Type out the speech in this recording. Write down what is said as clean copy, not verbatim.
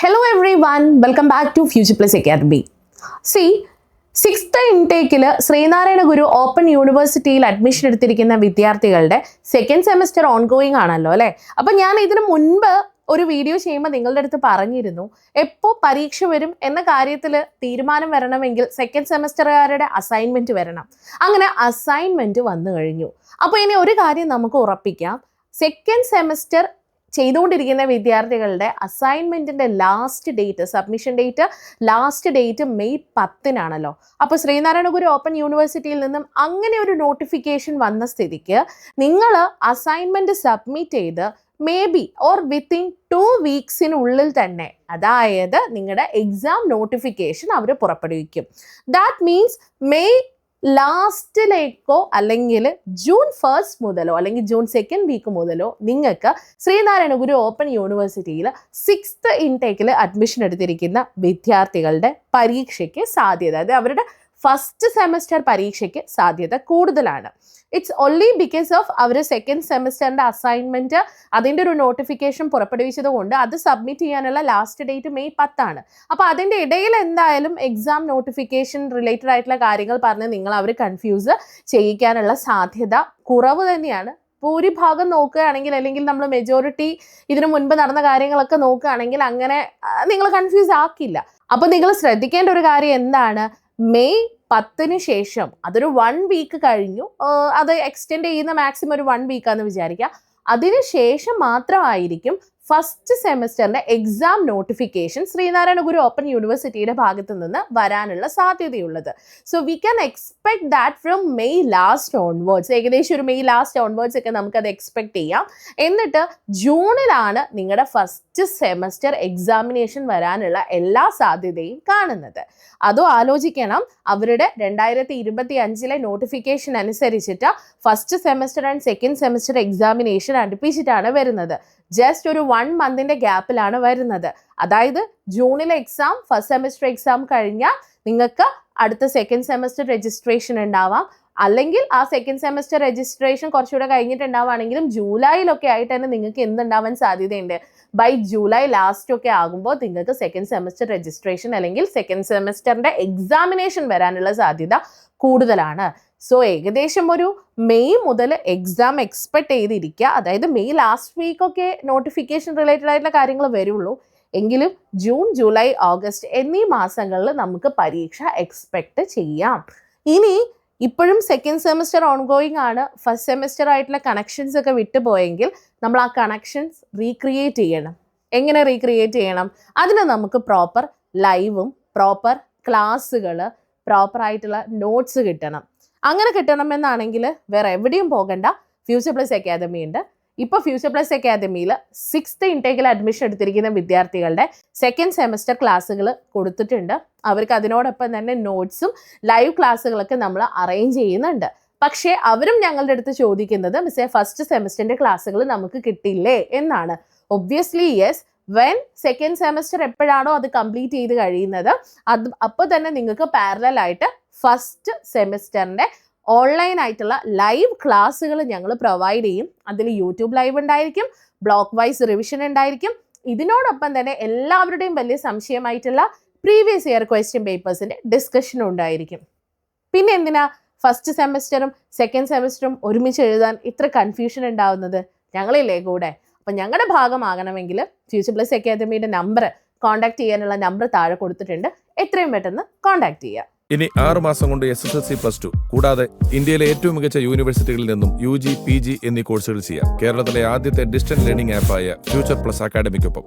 Hello everyone, welcome back to Future Plus Academy. See, 6th ഇൻടേക്കിൽ Sreenarayana Guru open യൂണിവേഴ്സിറ്റിയിൽ admission എടുത്തിരിക്കുന്ന വിദ്യാർത്ഥികളുടെ സെക്കൻഡ് സെമസ്റ്റർ ഓൺഗോയിങ് ആണല്ലോ അല്ലേ. അപ്പം ഞാൻ ഇതിനു മുൻപ് ഒരു വീഡിയോ ചെയ്യുമ്പോൾ നിങ്ങളുടെ അടുത്ത് പറഞ്ഞിരുന്നു എപ്പോൾ പരീക്ഷ വരും എന്ന കാര്യത്തിൽ തീരുമാനം വരണമെങ്കിൽ സെക്കൻഡ് സെമസ്റ്ററുകാരുടെ അസൈൻമെൻറ്റ് വരണം. അങ്ങനെ അസൈൻമെൻറ്റ് വന്നു കഴിഞ്ഞു. അപ്പോൾ ഇനി ഒരു കാര്യം നമുക്ക് ഉറപ്പിക്കാം, സെക്കൻഡ് സെമസ്റ്റർ ചെയ്തുകൊണ്ടിരിക്കുന്ന വിദ്യാർത്ഥികളുടെ അസൈൻമെൻറ്റിൻ്റെ സബ്മിഷൻ ഡേറ്റ് മെയ് 10 അപ്പോൾ ശ്രീനാരായണ ഗുരു ഓപ്പൺ യൂണിവേഴ്സിറ്റിയിൽ നിന്നും അങ്ങനെ ഒരു നോട്ടിഫിക്കേഷൻ വന്ന സ്ഥിതിക്ക് നിങ്ങൾ അസൈൻമെൻറ്റ് സബ്മിറ്റ് ചെയ്ത് മേ ബി ഓർ വിത്തിൻ 2 വീക്സിനുള്ളിൽ തന്നെ, അതായത് നിങ്ങളുടെ എക്സാം നോട്ടിഫിക്കേഷൻ അവർ പുറപ്പെടുവിക്കും. ദാറ്റ് മീൻസ് മെയ് ലാസ്റ്റിലേക്കോ അല്ലെങ്കിൽ ജൂൺ 1 മുതലോ അല്ലെങ്കിൽ ജൂൺ 2 വീക്ക് മുതലോ നിങ്ങൾക്ക് ശ്രീനാരായണ ഗുരു ഓപ്പൺ യൂണിവേഴ്സിറ്റിയിൽ 6th ഇൻടേക്കിൽ അഡ്മിഷൻ എടുത്തിരിക്കുന്ന വിദ്യാർത്ഥികളുടെ പരീക്ഷയ്ക്ക് സാധ്യത, അതായത് അവരുടെ ഫസ്റ്റ് സെമസ്റ്റർ പരീക്ഷയ്ക്ക് സാധ്യത കൂടുതലാണ്. ഇറ്റ്സ് ഓൺലി ബിക്കോസ് ഓഫ് അവർ സെക്കൻഡ് സെമസ്റ്ററിൻ്റെ അസൈൻമെൻറ്റ് അതിൻ്റെ ഒരു നോട്ടിഫിക്കേഷൻ പുറപ്പെടുവിച്ചത് കൊണ്ട് അത് സബ്മിറ്റ് ചെയ്യാനുള്ള ലാസ്റ്റ് ഡേറ്റ് മെയ് 10. അപ്പോൾ അതിൻ്റെ ഇടയിൽ എന്തായാലും എക്സാം നോട്ടിഫിക്കേഷൻ റിലേറ്റഡ് ആയിട്ടുള്ള കാര്യങ്ങൾ പറഞ്ഞ് നിങ്ങൾ അവർ കൺഫ്യൂസ് ചെയ്യിക്കാനുള്ള സാധ്യത കുറവ് തന്നെയാണ്. ഭൂരിഭാഗം നോക്കുകയാണെങ്കിൽ, അല്ലെങ്കിൽ നമ്മൾ മെജോറിറ്റി ഇതിനു മുൻപ് നടന്ന കാര്യങ്ങളൊക്കെ നോക്കുകയാണെങ്കിൽ അങ്ങനെ നിങ്ങൾ കൺഫ്യൂസ് ആക്കില്ല. അപ്പോൾ നിങ്ങൾ ശ്രദ്ധിക്കേണ്ട ഒരു കാര്യം എന്താണ്, മെയ് 10 ശേഷം അതൊരു 1 വീക്ക് കഴിഞ്ഞു, അത് എക്സ്റ്റെൻഡ് ചെയ്യുന്ന മാക്സിമം ഒരു 1 വീക്കാന്ന് വിചാരിക്കുക. അതിനുശേഷം മാത്രമായിരിക്കും first സെമസ്റ്ററിൻ്റെ exam notification Sreenarayana Guru open യൂണിവേഴ്സിറ്റിയുടെ ഭാഗത്തു നിന്ന് വരാനുള്ള സാധ്യതയുള്ളത്. So we can expect that from May last onwards, ഏകദേശം ഒരു മെയ് ലാസ്റ്റ് ഓൺവേർഡ്സ് ഒക്കെ നമുക്കത് എക്സ്പെക്ട് ചെയ്യാം. എന്നിട്ട് ജൂണിലാണ് നിങ്ങളുടെ ഫസ്റ്റ് സെമസ്റ്റർ എക്സാമിനേഷൻ വരാനുള്ള എല്ലാ സാധ്യതയും കാണുന്നത്. അതും ആലോചിക്കണം, അവരുടെ 2025 നോട്ടിഫിക്കേഷൻ അനുസരിച്ചിട്ട് first semester and second semester examination അടുപ്പിച്ചിട്ടാണ് വരുന്നത്. ജസ്റ്റ് ഒരു 1 മന്തിൻ്റെ ഗ്യാപ്പിലാണ് വരുന്നത്. അതായത് ജൂണിലെ എക്സാം, ഫസ്റ്റ് സെമസ്റ്റർ എക്സാം കഴിഞ്ഞാൽ നിങ്ങൾക്ക് അടുത്ത സെക്കൻഡ് സെമസ്റ്റർ രജിസ്ട്രേഷൻ ഉണ്ടാവാം. അല്ലെങ്കിൽ ആ സെക്കൻഡ് സെമസ്റ്റർ രജിസ്ട്രേഷൻ കുറച്ചുകൂടെ കഴിഞ്ഞിട്ടുണ്ടാവുകയാണെങ്കിലും ജൂലൈയിലൊക്കെ ആയിട്ട് തന്നെ നിങ്ങൾക്ക് എന്തുണ്ടാവാൻ സാധ്യതയുണ്ട്, ബൈ ജൂലൈ ലാസ്റ്റ് ഒക്കെ ആകുമ്പോൾ നിങ്ങൾക്ക് സെക്കൻഡ് സെമസ്റ്റർ രജിസ്ട്രേഷൻ അല്ലെങ്കിൽ സെക്കൻഡ് സെമസ്റ്ററിൻ്റെ എക്സാമിനേഷൻ വരാനുള്ള സാധ്യത കൂടുതലാണ്. സോ ഏകദേശം ഒരു മെയ് മുതൽ എക്സാം എക്സ്പെക്ട് ചെയ്തിരിക്കുക. അതായത് മെയ് ലാസ്റ്റ് വീക്കൊക്കെ നോട്ടിഫിക്കേഷൻ റിലേറ്റഡ് ആയിട്ടുള്ള കാര്യങ്ങൾ വരുള്ളൂ. എങ്കിലും ജൂൺ, ജൂലൈ, ഓഗസ്റ്റ് എന്നീ മാസങ്ങളിൽ നമുക്ക് പരീക്ഷ എക്സ്പെക്ട് ചെയ്യാം. ഇനി ഇപ്പോഴും സെക്കൻഡ് സെമസ്റ്റർ ഓൺഗോയിങ് ആണ്. ഫസ്റ്റ് സെമസ്റ്റർ ആയിട്ടുള്ള കണക്ഷൻസ് ഒക്കെ വിട്ടുപോയെങ്കിൽ നമ്മൾ ആ കണക്ഷൻസ് റീക്രിയേറ്റ് ചെയ്യണം. എങ്ങനെ റീക്രിയേറ്റ് ചെയ്യണം? അതിന് നമുക്ക് പ്രോപ്പർ ലൈവും പ്രോപ്പർ ക്ലാസ്സുകൾ, പ്രോപ്പറായിട്ടുള്ള നോട്ട്സ് കിട്ടണം. അങ്ങനെ കിട്ടണമെന്നാണെങ്കിൽ വേറെ എവിടെയും പോകണ്ട, ഫ്യൂച്ചർ പ്ലസ് അക്കാദമി ഉണ്ട്. ഇപ്പോൾ ഫ്യൂച്ചർ പ്ലസ് അക്കാദമിയിൽ 6th ഇൻടേക്കിൽ അഡ്മിഷൻ എടുത്തിരിക്കുന്ന വിദ്യാർത്ഥികളുടെ സെക്കൻഡ് സെമസ്റ്റർ ക്ലാസ്സുകൾ കൊടുത്തിട്ടുണ്ട്. അവർക്ക് അതിനോടൊപ്പം തന്നെ നോട്ട്സും ലൈവ് ക്ലാസ്സുകളൊക്കെ നമ്മൾ അറേഞ്ച് ചെയ്യുന്നുണ്ട്. പക്ഷേ അവരും ഞങ്ങളുടെ അടുത്ത് ചോദിക്കുന്നത്, മിസ്സേ ഫസ്റ്റ് സെമസ്റ്ററിൻ്റെ ക്ലാസ്സുകൾ നമുക്ക് കിട്ടില്ലേ എന്നാണ്. Obviously yes, when second semester എപ്പോഴാണോ അത് കംപ്ലീറ്റ് ചെയ്ത് കഴിയുന്നത് അപ്പോൾ തന്നെ നിങ്ങൾക്ക് പാരലലായിട്ട് ഫസ്റ്റ് സെമസ്റ്ററിൻ്റെ ഓൺലൈൻ ആയിട്ടുള്ള ലൈവ് ക്ലാസ്സുകൾ ഞങ്ങൾ പ്രൊവൈഡ് ചെയ്യും. അതിൽ യൂട്യൂബ് ലൈവ് ഉണ്ടായിരിക്കും, ബ്ലോക്ക് വൈസ് റിവിഷൻ ഉണ്ടായിരിക്കും. ഇതിനോടൊപ്പം തന്നെ എല്ലാവരുടെയും വലിയ സംശയമായിട്ടുള്ള പ്രീവിയസ് ഇയർ ക്വസ്റ്റ്യൻ പേപ്പേഴ്സിൻ്റെ ഡിസ്കഷനും ഉണ്ടായിരിക്കും. പിന്നെ എന്തിനാ ഫസ്റ്റ് സെമസ്റ്ററും സെക്കൻഡ് സെമസ്റ്ററും ഒരുമിച്ച് എഴുതാൻ ഇത്ര കൺഫ്യൂഷൻ ഉണ്ടാവുന്നത്? ഞങ്ങളില്ലേ കൂടെ. അപ്പം ഞങ്ങളുടെ ഭാഗമാകണമെങ്കിൽ ഫ്യൂച്ചർ പ്ലസ് അക്കാദമിയുടെ നമ്പർ, കോൺടാക്ട് ചെയ്യാനുള്ള നമ്പർ താഴെ കൊടുത്തിട്ടുണ്ട്. എത്രയും പെട്ടെന്ന് കോൺടാക്ട് ചെയ്യുക. ഇനി 6 മാസം കൊണ്ട് SSLC +2 കൂടാതെ ഇന്ത്യയിലെ ഏറ്റവും മികച്ച യൂണിവേഴ്സിറ്റികളിൽ നിന്നും UG, PG എന്നീ കോഴ്സുകൾ ചെയ്യാം. കേരളത്തിലെ ആദ്യത്തെ ഡിസ്റ്റൻസ് ലേണിംഗ് ആപ്പായ ഫ്യൂച്ചർ പ്ലസ് അക്കാഡമിക്കൊപ്പം